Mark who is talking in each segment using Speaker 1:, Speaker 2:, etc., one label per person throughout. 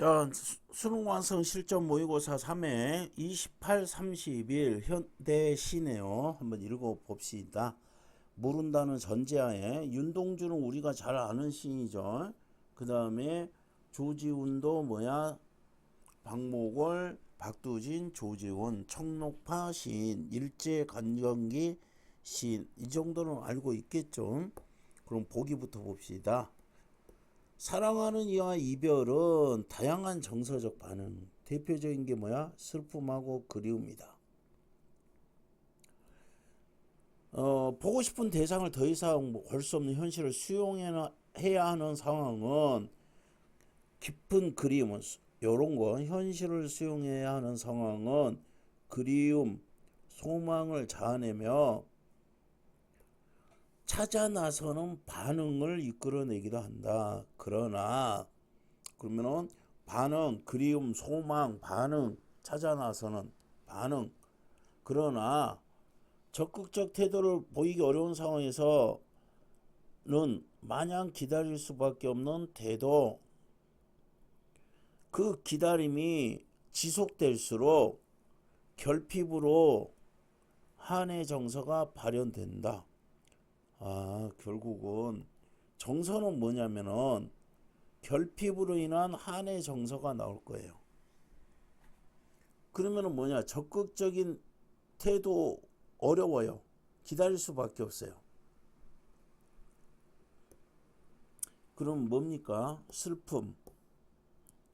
Speaker 1: 자, 수능 완성 실전 모의고사 3회 28, 31 현대 시네요. 한번 읽어 봅시다. 모른다는 전제하에 윤동주는 우리가 잘 아는 시인이죠. 그 다음에 조지훈도 뭐야? 박목월, 박두진, 조지훈, 청록파 시인, 일제강점기 시인. 이 정도는 알고 있겠죠. 그럼 보기부터 봅시다. 사랑하는 이와 이별은 다양한 정서적 반응. 대표적인 게 뭐야? 슬픔하고 그리움이다. 보고 싶은 대상을 더 이상 볼 수 없는 현실을 수용해야 하는 상황은 깊은 그리움은 요런 거 현실을 수용해야 하는 상황은 그리움, 소망을 자아내며 찾아 나서는 반응을 이끌어내기도 한다. 그러나 그러면은 반응, 그리움, 소망, 반응, 찾아 나서는 반응. 그러나 적극적 태도를 보이기 어려운 상황에서는 마냥 기다릴 수밖에 없는 태도. 그 기다림이 지속될수록 결핍으로 한의 정서가 발현된다. 결국은 정서는 뭐냐면은 결핍으로 인한 한의 정서가 나올 거예요. 그러면은 뭐냐? 적극적인 태도 어려워요. 기다릴 수밖에 없어요. 그럼 뭡니까? 슬픔.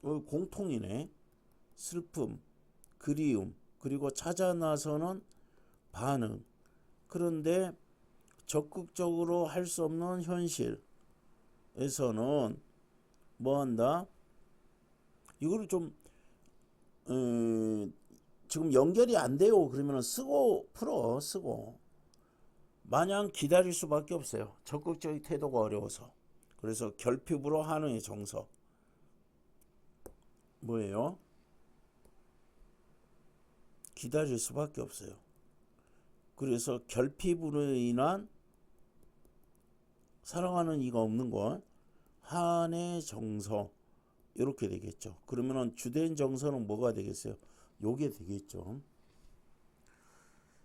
Speaker 1: 공통이네. 슬픔, 그리움, 그리고 찾아 나서는 반응. 그런데 적극적으로 할 수 없는 현실에서는 뭐 한다? 이거를 좀 지금 연결이 안 돼요. 그러면 쓰고 풀어. 쓰고 마냥 기다릴 수밖에 없어요. 적극적인 태도가 어려워서. 그래서 결핍으로 하는 정서 뭐예요? 기다릴 수밖에 없어요. 그래서 결핍으로 인한 사랑하는 이가 없는 건 한의 정서 이렇게 되겠죠. 그러면은 주된 정서는 뭐가 되겠어요? 요게 되겠죠.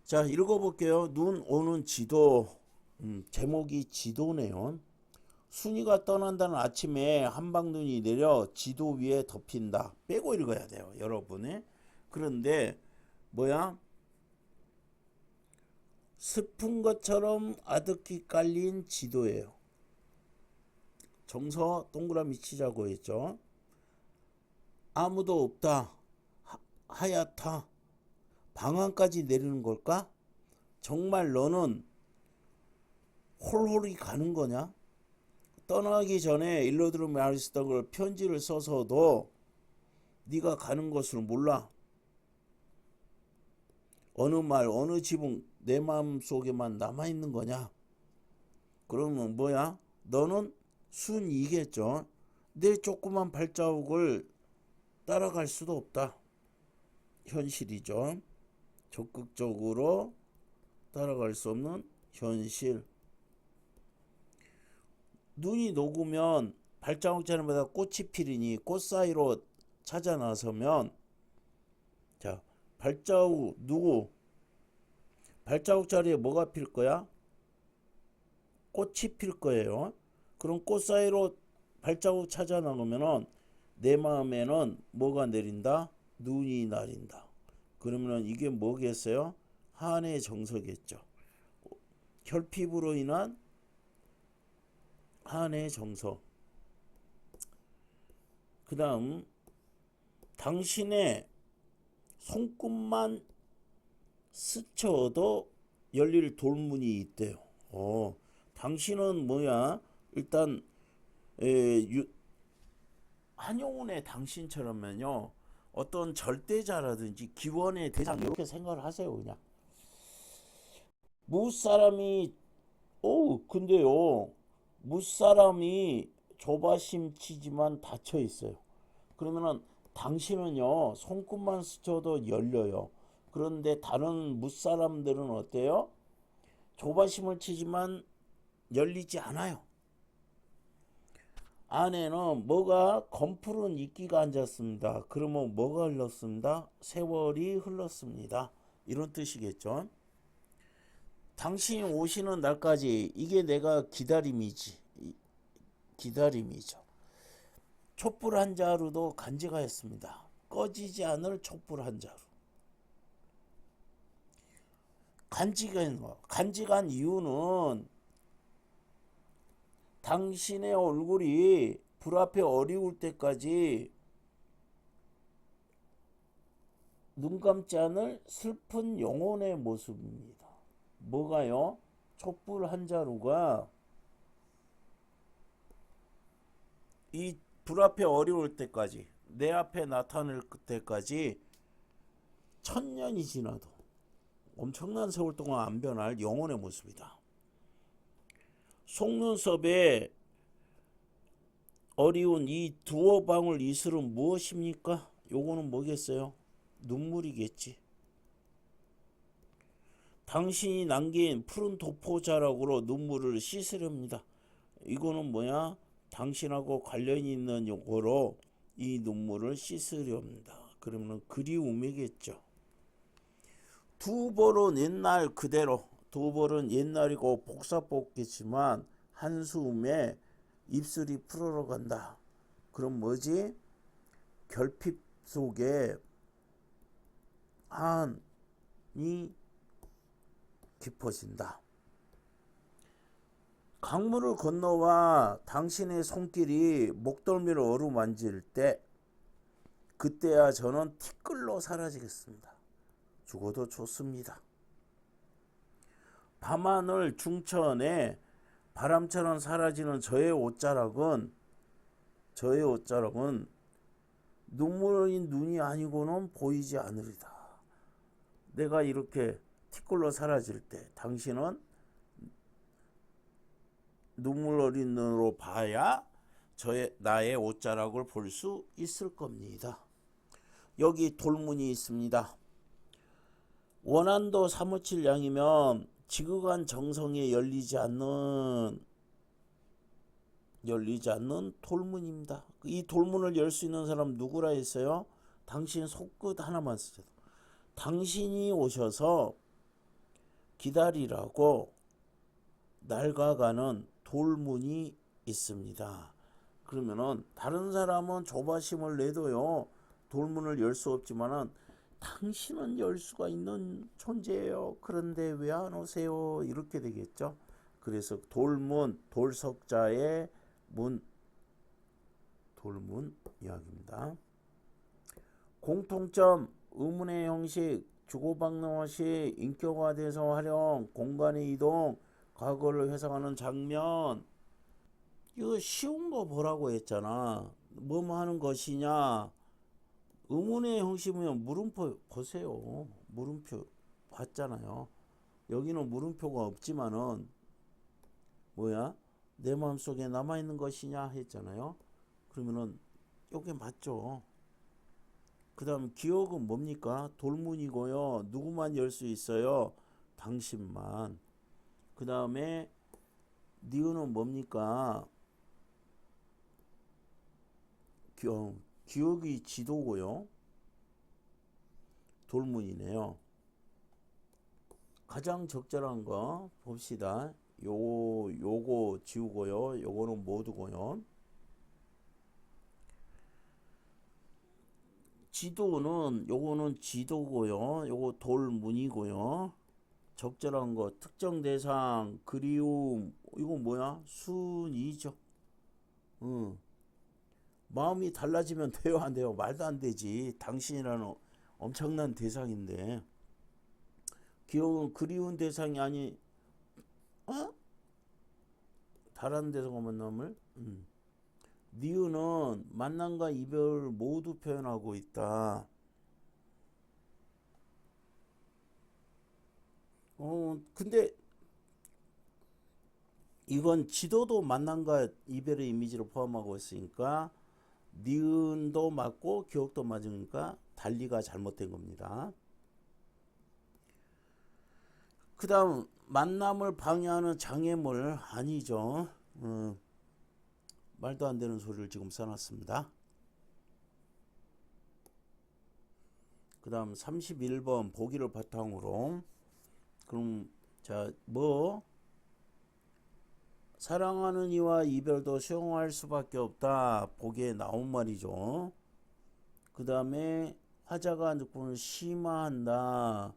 Speaker 1: 자, 읽어볼게요. 눈 오는 지도. 제목이 지도네요. 순이가 떠난다는 아침에 한방눈이 내려 지도 위에 덮인다. 빼고 읽어야 돼요, 여러분이. 그런데 뭐야? 슬픈 것처럼 아득히 깔린 지도예요. 정서 동그라미 치자고 했죠. 아무도 없다. 하얗다. 방안까지 내리는 걸까? 정말 너는 홀홀히 가는 거냐? 떠나기 전에 일러들은 말했던 걸 편지를 써서도 네가 가는 것을 몰라. 어느 말 어느 지붕 내 마음속에만 남아있는 거냐? 그러면 뭐야? 너는 순이겠죠. 내 조그만 발자국을 따라갈 수도 없다. 현실이죠. 적극적으로 따라갈 수 없는 현실. 눈이 녹으면 발자국 자리마다 꽃이 피리니 꽃 사이로 찾아 나서면 자, 발자국 누구? 발자국 자리에 뭐가 필 거야? 꽃이 필 거예요. 그럼 꽃 사이로 발자국 찾아 나오면은 내 마음에는 뭐가 내린다? 눈이 내린다. 그러면은 이게 뭐겠어요? 한의 정서겠죠. 결핍으로 인한 한의 정서. 그 다음 당신의 손끝만 스쳐도 열릴 돌문이 있대요. 당신은 뭐야? 일단 한용운의 당신처럼은요 어떤 절대자라든지 기원의 대상 이렇게 생각을 하세요. 그냥 무사람이 근데요 무사람이 조바심 치지만 닫혀 있어요. 그러면은 당신은요 손끝만 스쳐도 열려요. 그런데 다른 무사람들은 어때요? 조바심을 치지만 열리지 않아요. 안에는 뭐가 검푸른 이끼가 앉았습니다. 그러면 뭐가 흘렀습니다? 세월이 흘렀습니다. 이런 뜻이겠죠. 당신이 오시는 날까지 이게 내가 기다림이지. 기다림이죠. 촛불 한 자루도 간직하였습니다. 꺼지지 않을 촛불 한 자루. 간직한 이유는 당신의 얼굴이 불 앞에 어리울 때까지 눈 감지 않을 슬픈 영혼의 모습입니다. 뭐가요? 촛불 한 자루가 이 불 앞에 어려울 때까지, 내 앞에 나타날 때까지 1000년이 지나도 엄청난 세월 동안 안 변할 영혼의 모습이다. 속눈썹에 어리운 이 두어 방울 이슬은 무엇입니까? 요거는 뭐겠어요? 눈물이겠지. 당신이 남긴 푸른 도포자락으로 눈물을 씻으렵니다. 이거는 뭐야? 당신하고 관련이 있는 요거로 이 눈물을 씻으렵니다. 그러면 그리움이겠죠. 두 벌은 옛날 그대로, 두 벌은 옛날이고 복사복겠지만 한숨에 입술이 풀어간다. 그럼 뭐지? 결핍 속에 한이 깊어진다. 강물을 건너와 당신의 손길이 목덜미를 어루만질 때, 그때야 저는 티끌로 사라지겠습니다. 죽어도 좋습니다. 밤하늘 중천에 바람처럼 사라지는 저의 옷자락은 눈물인 눈이 아니고는 보이지 않으리다. 내가 이렇게 티끌로 사라질 때 당신은 눈물 어린 눈으로 봐야 나의 옷자락을 볼 수 있을 겁니다. 여기 돌문이 있습니다. 원한도 사무칠 양이면 지극한 정성에 열리지 않는 돌문입니다. 이 돌문을 열 수 있는 사람 누구라 했어요? 당신 손끝 하나만 쓰셔도. 당신이 오셔서 기다리라고 낡아가는 돌문이 있습니다. 그러면은 다른 사람은 조바심을 내도요 돌문을 열 수 없지만은 당신은 열 수가 있는 존재예요. 그런데 왜 안 오세요? 이렇게 되겠죠. 그래서 돌문, 돌석자의 문, 돌문 이야기입니다. 공통점, 의문의 형식, 주고받는것이 인격화돼서 활용, 공간의 이동, 과거를 회상하는 장면. 이거 쉬운 거 보라고 했잖아. 뭐뭐 하는 것이냐. 의문의 형식이면 물음표 보세요. 물음표 봤잖아요. 여기는 물음표가 없지만은 뭐야? 내 마음속에 남아있는 것이냐 했잖아요. 그러면은 이게 맞죠. 그 다음 기억은 뭡니까? 돌문이고요. 누구만 열 수 있어요? 당신만. 그 다음에 니은은 뭡니까? 기억이 지도고요. 돌문이네요. 가장 적절한 거 봅시다. 요거 지우고요. 요거는 모두고요. 지도는 요거는 지도고요. 요거 돌문이고요. 적절한 거 특정 대상 그리움 이거 뭐야? 순이죠. 마음이 달라지면 돼요 안 돼요? 말도 안 되지. 당신이라는 엄청난 대상인데 기억은 그리운 대상이 아니 다른 대상과 만남을 니은은 만남과 이별을 모두 표현하고 있다. 근데 이건 지도도 만남과 이별의 이미지를 포함하고 있으니까 니은도 맞고 기억도 맞으니까 달리가 잘못된 겁니다. 그 다음 만남을 방해하는 장애물 아니죠. 말도 안 되는 소리를 지금 써놨습니다. 그 다음 31번 보기를 바탕으로 그럼 자 사랑하는 이와 이별도 수용할 수밖에 없다. 보기에 나온 말이죠. 그 다음에 화자가 느낌을 심화한다.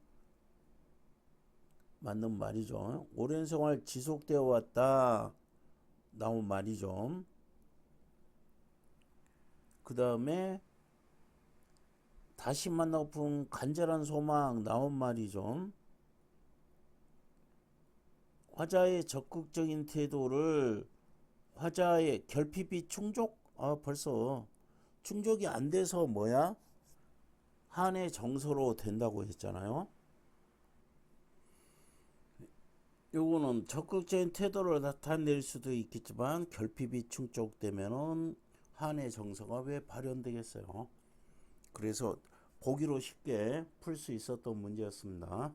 Speaker 1: 맞는 말이죠. 오랜 생활 지속되어 왔다. 나온 말이죠. 그 다음에 다시 만나고픈 간절한 소망 나온 말이죠. 화자의 적극적인 태도를 화자의 결핍이 충족? 벌써 충족이 안 돼서 한의 정서로 된다고 했잖아요. 요거는 적극적인 태도를 나타낼 수도 있겠지만 결핍이 충족되면은 한의 정서가 왜 발현되겠어요. 그래서 보기로 쉽게 풀 수 있었던 문제였습니다.